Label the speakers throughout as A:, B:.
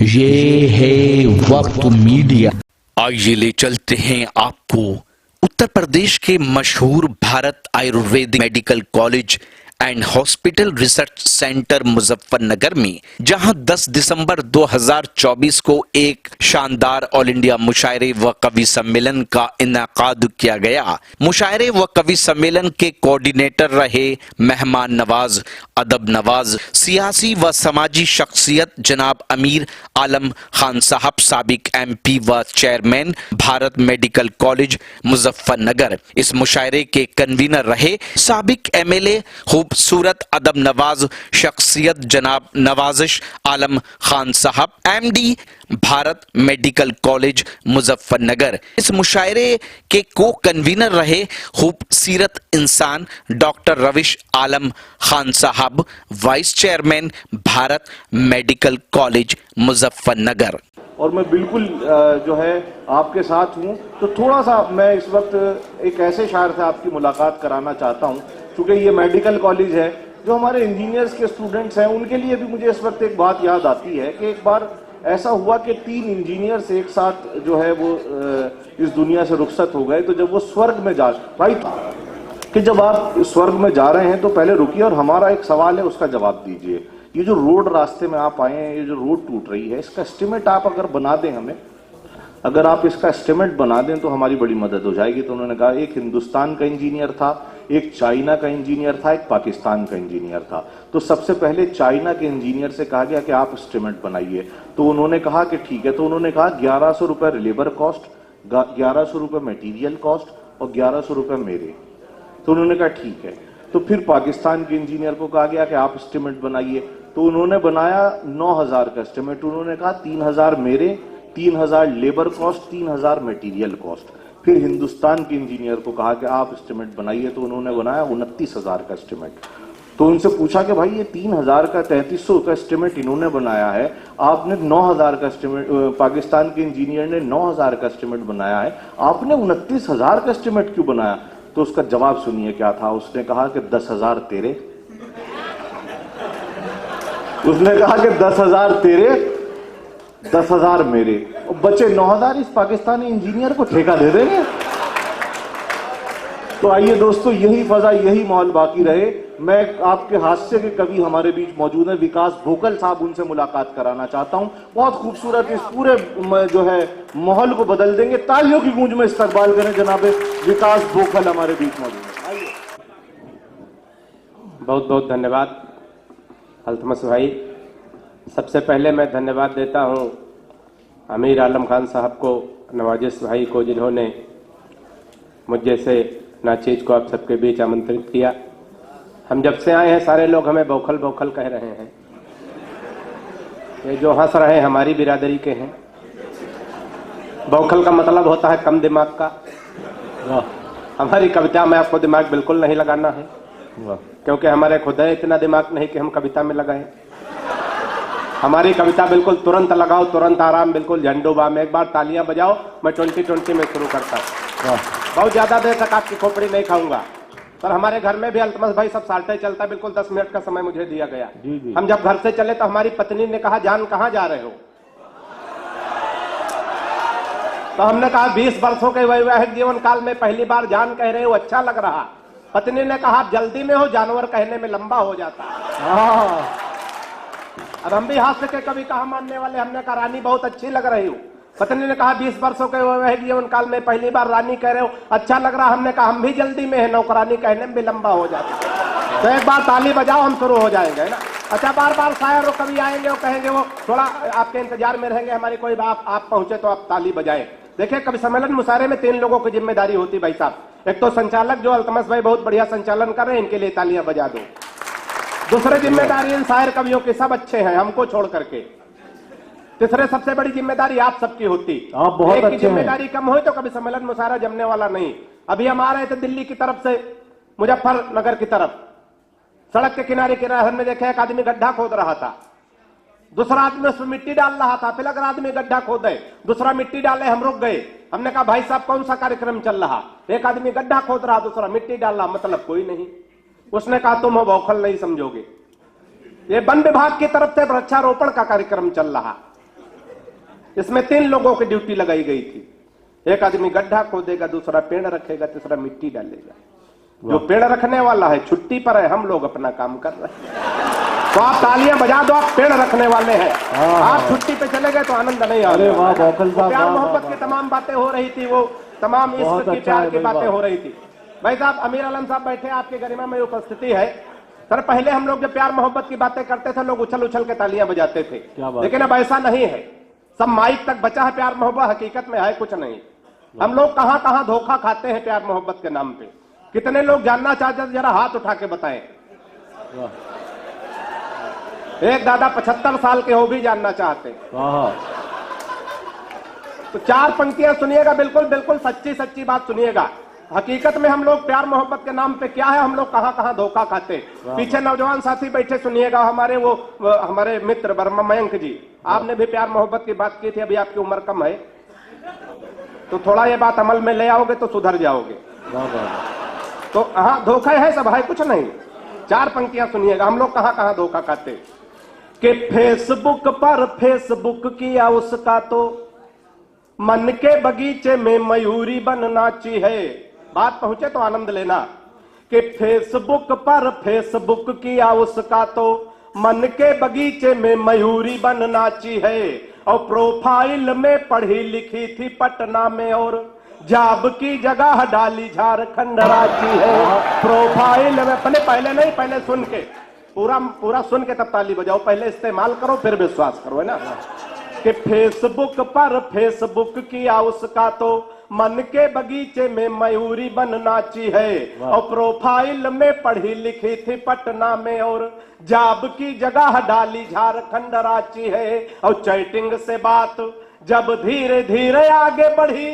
A: ये है वक्त मीडिया।
B: आइए ले चलते हैं आपको उत्तर प्रदेश के मशहूर Bharat Ayurvedic medical college and hospital research centre Muzaffarnagar में, जहां 10 दिसंबर 2024 को एक शानदार ऑल इंडिया मुशायरे व कवि सम्मेलन का इनेकाद किया गया। मुशायरे व कवि सम्मेलन के कोऑर्डिनेटर रहे मेहमान नवाज, अदब नवाज, सियासी व समाजी शख्सियत जनाब अमीर आलम खान साहब, साबिक MP व chairman Bharat medical college Muzaffarnagar. इस मुशायरे के कन्वीनर रहे साबिक MLA खूबसूरत अदब नवाज शख्सियत जनाब नवाजिश आलम खान साहब, MD Bharat medical college Muzaffarnagar. इस मुशायरे के को कन्वीनर रहे खूबसूरत इंसान डॉक्टर रविश आलम खान साहब, vice chairman Bharat medical college Muzaffarnagar.
C: और मैं बिल्कुल जो है आपके साथ हूँ। तो थोड़ा सा मैं इस वक्त एक ऐसे शायर से आपकी मुलाकात कराना चाहता हूँ, क्योंकि ये मेडिकल कॉलेज है। जो हमारे इंजीनियर्स के स्टूडेंट्स हैं उनके लिए भी मुझे इस वक्त एक बात याद आती है कि एक बार ऐसा हुआ कि 3 इंजीनियर्स एक साथ जो है वो इस दुनिया से रुखसत हो गए। तो जब वो स्वर्ग में जा भाई कि जब आप स्वर्ग में जा रहे हैं तो पहले रुकिए और हमारा एक सवाल है, उसका जवाब दीजिए। ये जो रोड रास्ते में आप आए हैं, ये जो रोड टूट रही है, इसका एस्टिमेट आप अगर बना दें हमें, अगर आप इसका एस्टिमेट बना दें तो हमारी बड़ी मदद हो जाएगी। तो उन्होंने कहा एक हिंदुस्तान का इंजीनियर था, एक चाइना का इंजीनियर था, एक पाकिस्तान का इंजीनियर था। तो सबसे पहले चाइना के इंजीनियर से कहा गया कि आप एस्टिमेट बनाइए। तो उन्होंने कहा कि ठीक है। तो उन्होंने कहा 1100 रुपए लेबर कॉस्ट, 1100 रुपए मटीरियल कॉस्ट और 1100 रुपए मेरे। तो उन्होंने कहा ठीक है। तो फिर पाकिस्तान के इंजीनियर को कहा गया कि आप एस्टिमेट बनाइए। तो उन्होंने बनाया 9000 का एस्टिमेट। उन्होंने कहा 3000 मेरे, 3000 लेबर कॉस्ट, 3000 मटेरियल कॉस्ट। फिर हिंदुस्तान के इंजीनियर को कहा कि आप एस्टिमेट बनाइए। तो उन्होंने बनाया 29000 का एस्टिमेट। तो उनसे पूछा कि भाई ये 3000 का 3300 का एस्टिमेट इन्होंने बनाया है, आपने 9000 का एस्टिमेट, पाकिस्तान के इंजीनियर ने 9000 का एस्टिमेट बनाया है, आपने 29000 का एस्टिमेट क्यों बनाया? तो उसका जवाब सुनिए क्या था। उसने कहा कि 10,000 तेरे, उसने कहा कि 10,000 तेरे, 10,000 मेरे, और बचे 9,000 इस पाकिस्तानी इंजीनियर को ठेका दे देंगे। तो आइए दोस्तों, यही फजा, यही माहौल बाकी रहे। मैं आपके हास्य के कवि हमारे बीच मौजूद है, विकास भोकल साहब, उनसे मुलाकात कराना चाहता हूं। बहुत खूबसूरत इस पूरे जो है माहौल को बदल देंगे। तालियों की गूंज में इस्तकबाल करें जनाब विकास भोकल हमारे बीच मौजूद है। आइए।
D: बहुत बहुत धन्यवाद अल्तमस भाई। सबसे पहले मैं धन्यवाद देता हूं अमीर आलम खान साहब को, नवाजिश भाई को, जिन्होंने मुझ जैसे नाचीज को आप सबके बीच आमंत्रित किया। हम जब से आए हैं सारे लोग हमें बौखल बौखल कह रहे हैं। ये जो हंस रहे हैं हमारी बिरादरी के हैं। बौखल का मतलब होता है कम दिमाग का। हमारी कविता में आपको दिमाग बिल्कुल नहीं लगाना है, क्योंकि हमारे खुद है इतना दिमाग नहीं कि हम कविता में लगाएं। हमारी कविता बिल्कुल तुरंत लगाओ, तुरंत आराम, बिल्कुल झंडूबा में। एक बार तालियां बजाओ, मैं 2020 में शुरू करता हूँ। बहुत ज्यादा देर तक आपकी खोपड़ी नहीं खाऊंगा। पर हमारे घर में भी अल्तमस भाई सब साल्टे चलता है, बिल्कुल 10 मिनट का समय मुझे दिया गया। हम जब घर से चले तो हमारी पत्नी ने कहा जान कहां जा रहे हो? तो हमने कहा 20 वर्षों के वैवाहिक जीवन काल में पहली बार जान कह रहे हो, अच्छा लग रहा। पत्नी ने कहा जल्दी में हो, जानवर कहने में लंबा हो जाता। अब हम भी हास्य के कभी कहा मानने वाले, हमने कहा रानी बहुत अच्छी लग रही हो। पत्नी ने कहा 20 वर्षों के वैवाहिक जीवन काल में पहली बार रानी कह रहे हो, अच्छा लग रहा। हमने कहा हम भी जल्दी में है, नौकरानी कहने में भी लंबा हो जाता। तो एक बार ताली बजाओ, हम शुरू हो जाएंगे ना। अच्छा, बार बार शायर और कभी आएंगे और कहेंगे, वो थोड़ा आपके इंतजार में रहेंगे। हमारी कोई बात आप पहुंचे तो आप ताली बजाएं। देखिए, कवि सम्मेलन मुशायरे में 3 लोगों की जिम्मेदारी होती भाई साहब। एक तो संचालक, जो अल्तमस भाई बहुत बढ़िया संचालन कर रहे हैं, इनके लिए तालियां बजा दो। दूसरे जिम्मेदारी इन शायर कवियों के, सब अच्छे हैं हमको छोड़ करके। तीसरे सबसे बड़ी जिम्मेदारी आप सबकी होती।
C: आप बहुत अच्छे
D: जिम्मेदारी कम हो तो कभी सम्मेलन मुशायरा जमने वाला नहीं। अभी हम आ रहे थे दिल्ली की तरफ से मुजफ्फरनगर की तरफ, सड़क के किनारे हमने देखा एक आदमी गड्ढा खोद रहा था, दूसरा आदमी उसमें मिट्टी डाल रहा था। फिर अगर आदमी गड्ढा खोदे, दूसरा मिट्टी डाले, हम रुक गए। हमने कहा भाई साहब कौन सा कार्यक्रम चल रहा? एक आदमी गड्ढा खोद रहा, दूसरा मिट्टी डाल रहा, मतलब कोई नहीं। उसने कहा तुम हो बौखल, नहीं समझोगे। ये वन विभाग की तरफ से वृक्षारोपण का कार्यक्रम चल रहा। इसमें 3 लोगों की ड्यूटी लगाई गई थी। एक आदमी गड्ढा खोदेगा, दूसरा पेड़ रखेगा, तीसरा मिट्टी डालेगा। जो पेड़ रखने वाला है छुट्टी पर है, हम लोग अपना काम कर रहे हैं। तो आप तालियां बजा दो, आप पेड़ रखने वाले हैं। आप छुट्टी पे चले गए तो आनंद नहीं आ रहा। प्यार मोहब्बत की तमाम बातें हो रही थी, वो तमाम इश्क की प्यार की बातें हो रही थी। भाई साहब, अमीर आलम साहब बैठे, आपके गरिमा में उपस्थिति है। सर, पहले हम लोग जब प्यार मोहब्बत की बातें करते थे, लोग उछल उछल के तालियां बजाते थे, लेकिन अब ऐसा नहीं है। सब माइक तक बचा है प्यार मोहब्बत, हकीकत में है कुछ नहीं। हम लोग कहां कहां धोखा खाते हैं प्यार मोहब्बत के नाम पे। कितने लोग जानना चाहते हैं, जरा हाथ उठा के बताएं। एक दादा 75 साल के हो भी जानना चाहते। तो 4 पंक्तियां सुनिएगा, बिल्कुल बिल्कुल सच्ची सच्ची बात सुनिएगा। हकीकत में हम लोग प्यार मोहब्बत के नाम पे क्या है, हम लोग कहां कहां धोखा खाते। पीछे नौजवान साथी बैठे, सुनिएगा। हमारे मित्र वर्मा मयंक जी, आपने भी प्यार मोहब्बत की बात की थी। अभी आपकी उम्र कम है, तो थोड़ा ये बात अमल में ले आओगे तो सुधर जाओगे। तो हाँ, धोखा है सब, है कुछ नहीं। 4 पंक्तियां सुनिएगा, हम लोग कहां कहां धोखा खाते। कि फेसबुक पर फेसबुक किया उसका तो मन के बगीचे में मयूरी बन नाची है। बात पहुंचे तो आनंद लेना। कि फेसबुक पर फेसबुक किया उसका तो मन के बगीचे में मयूरी बन नाची है। और प्रोफाइल में पढ़ी लिखी थी पटना में, और जाब की जगह डाली झारखंड रांची है। प्रोफाइल में पहले नहीं, पहले सुन के पूरा सुन के तब ताली बजाओ। पहले इस्तेमाल करो फिर विश्वास करो, है ना। कि फेसबुक पर फेसबुक किया उसका तो मन के बगीचे में मयूरी बन नाची है। और प्रोफाइल में पढ़ी लिखी थी पटना में, और जाब की जगह डाली झारखंड रांची है। और चैटिंग से बात जब धीरे धीरे आगे बढ़ी,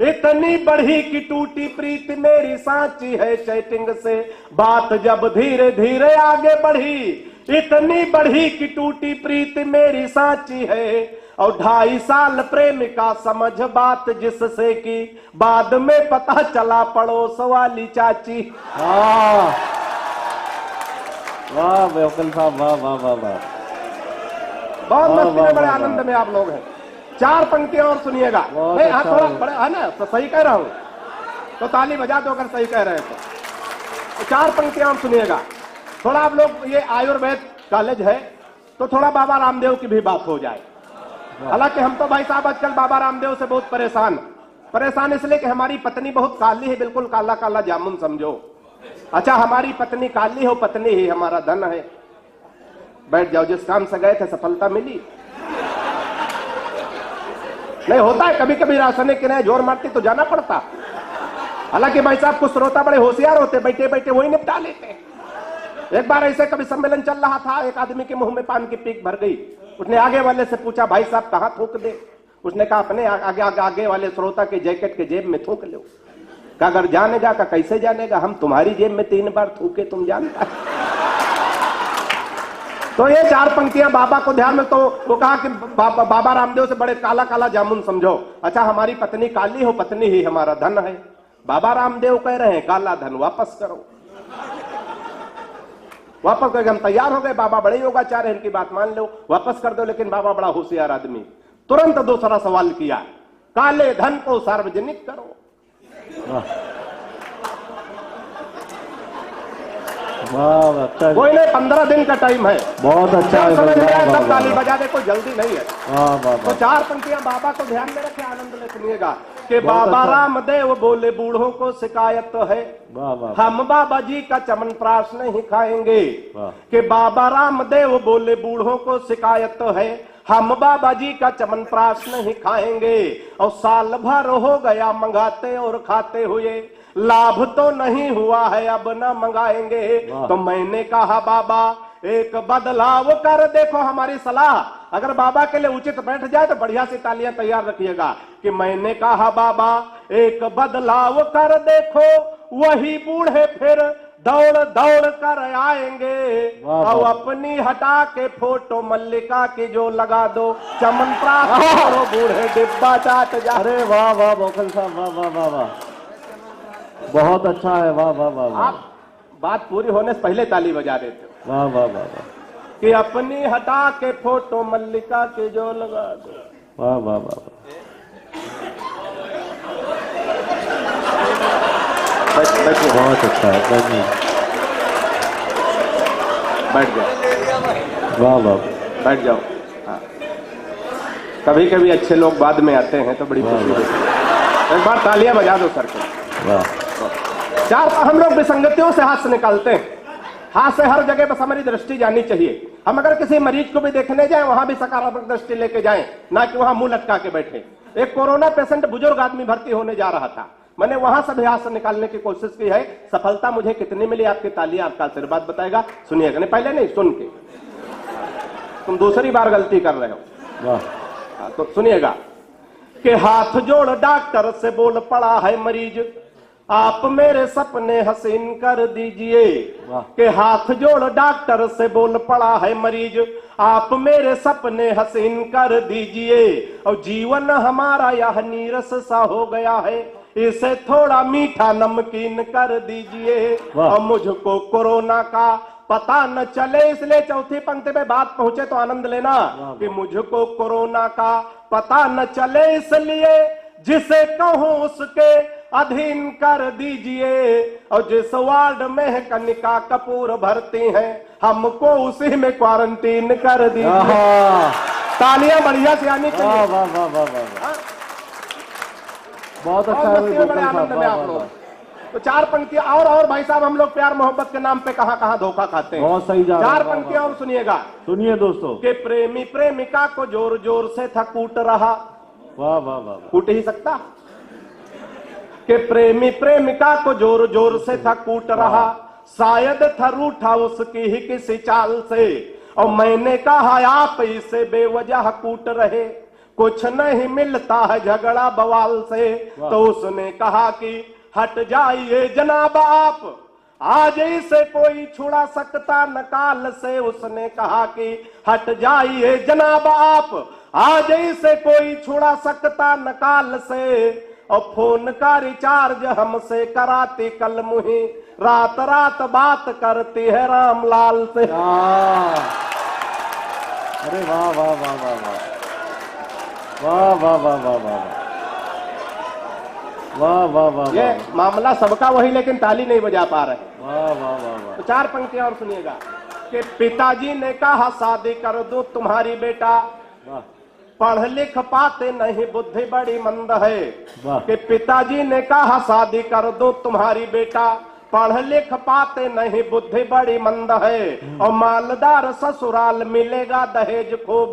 D: इतनी बढ़ी कि टूटी प्रीत मेरी सांची है। चैटिंग से बात जब धीरे धीरे आगे बढ़ी, इतनी बढ़ी कि टूटी प्रीत मेरी सांची है। और 2.5 साल प्रेमिका समझ बात जिससे कि बाद में पता चला पड़ोस वाली चाची।
E: वाह वकील साहब, वाह वाह वाह वाह,
D: बहुत मस्ती में, बड़े आनंद में आप लोग हैं। 4 पंक्तियां और सुनिएगा। नहीं, हाँ, थोड़ा बड़े है ना, तो सही कह रहा हूं तो ताली बजा दो अगर सही कह रहे हैं तो। 4 पंक्तियां और सुनिएगा। थोड़ा आप लोग, ये आयुर्वेद कॉलेज है तो थोड़ा बाबा रामदेव की भी बात हो जाए। हालांकि हम तो भाई साहब आजकल बाबा रामदेव से बहुत परेशान इसलिए कि हमारी पत्नी बहुत काली है, बिल्कुल काला काला जामुन समझो। अच्छा, हमारी पत्नी काली हो, पत्नी ही हमारा धन है। बैठ जाओ, जिस काम से गए थे सफलता मिली नहीं। होता है कभी कभी रासायनिक किराए जोर मारती तो जाना पड़ता। हालांकि भाई साहब कुछ श्रोता बड़े होशियार होते, बैठे बैठे वही निपटा लेते। एक बार ऐसे कभी सम्मेलन चल रहा था, एक आदमी के मुंह में पान की पीक भर गई। उसने आगे वाले से पूछा, भाई साहब कहां थूक दे? उसने कहा, अपने आगे वाले श्रोता के जैकेट के जेब में थूक लो। कहा, अगर जानेगा का कैसे जानेगा, हम तुम्हारी जेब में 3 बार थूके, तुम जानता है। तो ये 4 पंक्तियां बाबा को ध्यान में। तो वो कहा कि बाबा रामदेव से बड़े काला काला जामुन समझो। अच्छा, हमारी पत्नी काली हो, पत्नी ही हमारा धन है। बाबा रामदेव कह रहे हैं काला धन वापस करो। वापस करके हम तैयार हो गए। बाबा बड़े योगाचार्य, इनकी बात मान लो, वापस कर दो। लेकिन बाबा बड़ा होशियार आदमी, तुरंत दूसरा सवाल किया, काले धन को सार्वजनिक करो। कोई नहीं, 15 दिन का टाइम है।
E: बहुत अच्छा है,
D: समझ में आया, सब ताली बजा दे, कोई जल्दी नहीं है। तो 4 पंक्तियां बाबा को ध्यान में रखे, आनंद ले सुनिएगा। कि बाबा रामदेव बोले बूढ़ों को शिकायत तो है, हम बाबा जी का चमनप्राश नहीं खाएंगे। कि बाबा रामदेव बोले बूढ़ों को शिकायत तो है, हम बाबा जी का चमनप्राश नहीं खाएंगे। और साल भर हो गया मंगाते और खाते हुए, लाभ तो नहीं हुआ है, अब न मंगाएंगे। तो मैंने कहा, बाबा एक बदलाव कर देखो। हमारी सलाह अगर बाबा के लिए उचित बैठ जाए तो बढ़िया सी तालियां तैयार रखिएगा। कि मैंने कहा, बाबा एक बदलाव कर देखो, वही बूढ़े फिर दौड़ दौड़ कर आएंगे। और अपनी हटा के फोटो मल्लिका की जो लगा दो, चमनप्राश करो, बूढ़े डिब्बा चाट जा।
E: अरे वाह वाह वकील साहब, वाह वाह वाह वाह, बहुत अच्छा है, वाह वाह वाह।
D: आप बात पूरी होने से पहले ताली बजा देते हो।
E: वाह वाह वाह वाह।
D: कि अपनी हटा के फोटो मल्लिका के जो लगा दो,
E: वाह वाह वाह वाह। बहुत अच्छा है,
C: बैठ जाओ,
E: वाह वाह
C: बैठ जाओ। हाँ, कभी कभी अच्छे लोग बाद में आते हैं तो बड़ी खुशी होती है। एक बार तालियां बजा दो सर को।
E: वाह।
C: चार हम लोग विसंगतियों से हाथ से निकालते हैं। हाथ से हर जगह बस हमारी दृष्टि जानी चाहिए। हम अगर किसी मरीज को भी देखने जाएं वहां भी सकारात्मक दृष्टि लेके जाएं, ना कि वहां मुंह लटका के बैठे। एक कोरोना पेशेंट बुजुर्ग आदमी भर्ती होने जा रहा था, मैंने वहां से भी हाथ से निकालने की कोशिश की है। सफलता मुझे कितनी मिली आपकी तालियां आपका आशीर्वाद बताएगा। सुनिएगा, नहीं पहले नहीं, सुन के। तुम दूसरी बार गलती कर रहे हो।
E: वाह।
C: तो सुनिएगा कि हाथ जोड़ डॉक्टर से बोल पड़ा है मरीज, आप मेरे सपने हसीन कर दीजिए। कि हाथ जोड़ डॉक्टर से बोल पड़ा है मरीज, आप मेरे सपने हसीन कर दीजिए। और जीवन हमारा यह नीरस सा हो गया है, इसे थोड़ा मीठा नमकीन कर दीजिए। और मुझको कोरोना का पता न चले, इसलिए चौथी पंक्ति पे बात पहुंचे तो आनंद लेना। कि मुझको कोरोना का पता न चले, इसलिए जिसे कहूं उसके अधीन कर दीजिए। और जिस वार्ड में कनिका कपूर भर्ती हैं, हमको उसी में क्वारंटीन कर दीजिए। तालियां बढ़िया से आनी चाहिए।
E: वाह वाह वाह वाह वाह। बहुत अच्छा है,
C: बड़े आनंद में आप लोग। तो चार पंक्तियां और भाई साहब, हम लोग प्यार मोहब्बत के नाम पे कहां कहां धोखा खाते हैं।
E: बहुत सही जा रहा है।
C: चार पंक्तियां और सुनिएगा।
E: सुनिए दोस्तों।
C: कि प्रेमी प्रेमिका को जोर जोर से था कूट रहा।
E: वाह वाह वाह।
C: कूट ही सकता। कि प्रेमी प्रेमिका को जोर जोर से था कूट रहा, शायद था रूठा उसकी ही किसी चाल से। और मैंने कहा आप इसे बेवजह कूट रहे, कुछ नहीं मिलता है झगड़ा बवाल से। तो उसने कहा कि हट जाइए जनाब आप, आज इसे कोई छुड़ा सकता न काल से। उसने कहा कि हट जाइए जनाब आप, आज इसे कोई छुड़ा सकता न काल से। और फोन का रिचार्ज हमसे कराती कल मुही, रात रात बात करती है रामलाल से।
E: अरे वाह वाह वाह वाह वाह वाह वाह वाह वाह वाह वाह वाह वाह।
C: ये मामला सबका वही, लेकिन ताली नहीं बजा पा रहे।
E: वाह वाह वाह वाह।
C: तो चार पंक्तियां और सुनिएगा। कि पिताजी ने कहा शादी कर दो तुम्हारी बेटा, पढ़ लिख पाते नहीं बुद्धि बड़ी मंद है। कि पिताजी ने कहा शादी कर दो तुम्हारी बेटा, पढ़ लिख पाते नहीं बुद्धि बड़ी मंद है। और मालदार ससुराल मिलेगा दहेज खूब,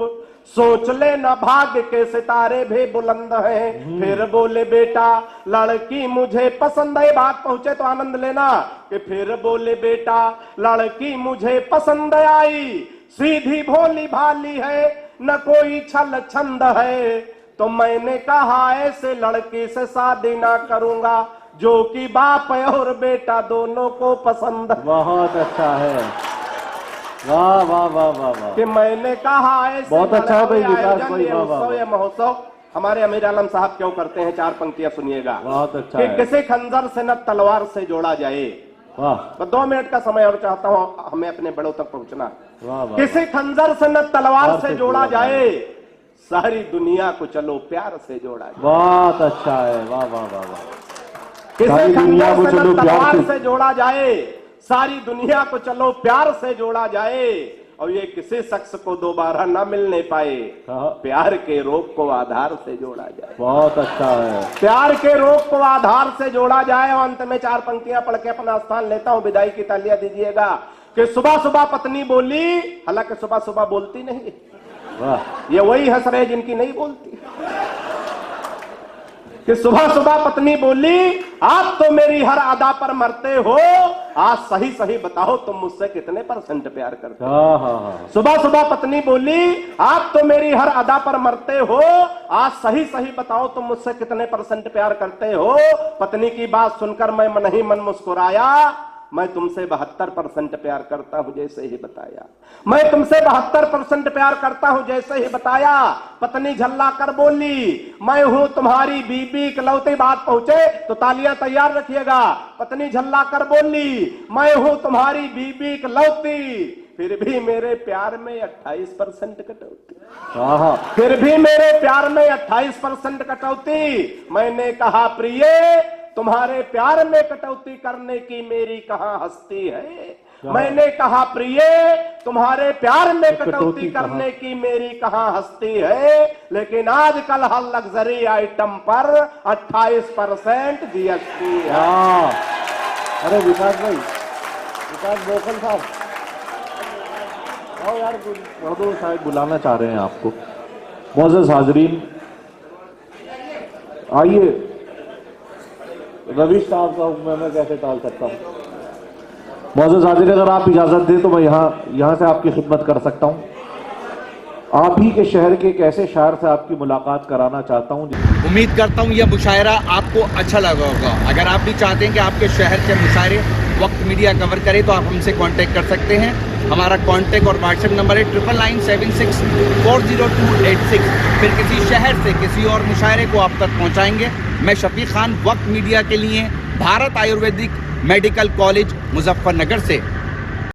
C: सोच लेना भाग्य के सितारे भी बुलंद हैं। फिर बोले बेटा लड़की मुझे पसंद है। बात पहुंचे तो आनंद लेना। कि फिर बोले बेटा लड़की मुझे पसंद आई, सीधी भोली भाली है न कोई छल छंद है। तो मैंने कहा ऐसे लड़की से शादी ना करूंगा, जो कि बाप और बेटा दोनों को पसंद।
E: बहुत अच्छा है। वाह वाह वाह वाह वाह।
C: कि मैंने कहा ऐसे
E: बहुत अच्छा है भाई विकास भाई। वाह वाह।
C: उत्सव या महोत्सव हमारे अमीर आलम साहब क्यों करते हैं। चार पंक्तियां सुनिएगा।
E: बहुत अच्छा
C: कि
E: है।
C: किसी खंजर से न तलवार से जोड़ा जाए।
E: वाह।
C: तो 2 मिनट का समय और चाहता हूं, हमें अपने बड़ों तक पहुंचना।
E: वाह वाह।
C: किसी खंजर से न तलवार से जोड़ा जाए, सारी दुनिया को चलो प्यार से जोड़ा जाए।
E: बहुत अच्छा है। वाह वाह वाह वाह।
C: किसी खंजर से न तलवार से जोड़ा जाए, सारी दुनिया को चलो प्यार से जोड़ा जाए। और ये किसी शख्स को दोबारा न मिलने पाए, प्यार के रोग को आधार से जोड़ा जाए।
E: बहुत अच्छा है।
C: प्यार के रोग को आधार से जोड़ा जाए। और अंत में चार पंक्तियां पढ़ के अपना स्थान लेता हूं, विदाई की तालियां दीजिएगा। कि सुबह सुबह पत्नी बोली, हालांकि सुबह सुबह बोलती नहीं,
E: वाह।
C: ये वही हंस रहे जिनकी नहीं बोलती। कि सुबह सुबह पत्नी बोली, आप तो मेरी हर अदा पर मरते हो, आज सही सही बताओ तुम मुझसे कितने % प्यार करते हो। सुबह सुबह पत्नी बोली, आप तो मेरी हर अदा पर मरते हो, आज सही सही बताओ तुम मुझसे कितने % प्यार करते हो। पत्नी की बात सुनकर मैं मन ही मन मुस्कुराया, मैं तुमसे 72% प्यार करता हूं जैसे ही बताया। मैं तुमसे 72% प्यार करता हूं जैसे ही बताया। पत्नी झल्ला कर बोली, मैं हूं तुम्हारी बीबी इकलौती। बात पहुंचे तो तालियां तैयार रखिएगा। पत्नी झल्ला कर बोली, मैं हूं तुम्हारी बीबी इकलौती,
D: फिर भी मेरे प्यार में 28% कटौती,
E: हाँ
D: फिर भी मेरे प्यार में 28% कटौती। मैंने कहा प्रिय, तुम्हारे प्यार में कटौती करने की मेरी कहां हस्ती है। मैंने कहा प्रिय, तुम्हारे प्यार में कटौती करने की मेरी कहां हस्ती है। लेकिन आजकल हर लग्जरी आइटम पर 28% जीएसटी है।
E: हाँ। अरे विकास भाई, विकास बोकल साहब, आओ यार, मर्दों शायद बुलाना चाह रहे हैं आपको। मोअज़्ज़ज़ हाज़रीन, आइए। रवीश साहब का हुक्म मैं कैसे टाल सकता हूँ। मोअज़्ज़ज़ हाज़रीन, अगर आप इजाजत दें तो मैं यहाँ से आपकी खिदमत कर सकता हूँ। आप ही के शहर के एक ऐसे शायर से आपकी मुलाकात कराना चाहता हूँ।
F: उम्मीद करता हूँ यह मुशायरा आपको अच्छा लगा होगा। अगर आप भी चाहते हैं कि आपके शहर के मुशायरे वक्त मीडिया कवर करे तो आप हमसे कांटेक्ट कर सकते हैं। हमारा कांटेक्ट और व्हाट्सएप नंबर है 9997640286। फिर किसी शहर से किसी और मुशायरे को आप तक पहुँचाएंगे। मैं शफीक खान, वक्त मीडिया के लिए, भारत आयुर्वेदिक मेडिकल कॉलेज मुजफ्फरनगर से।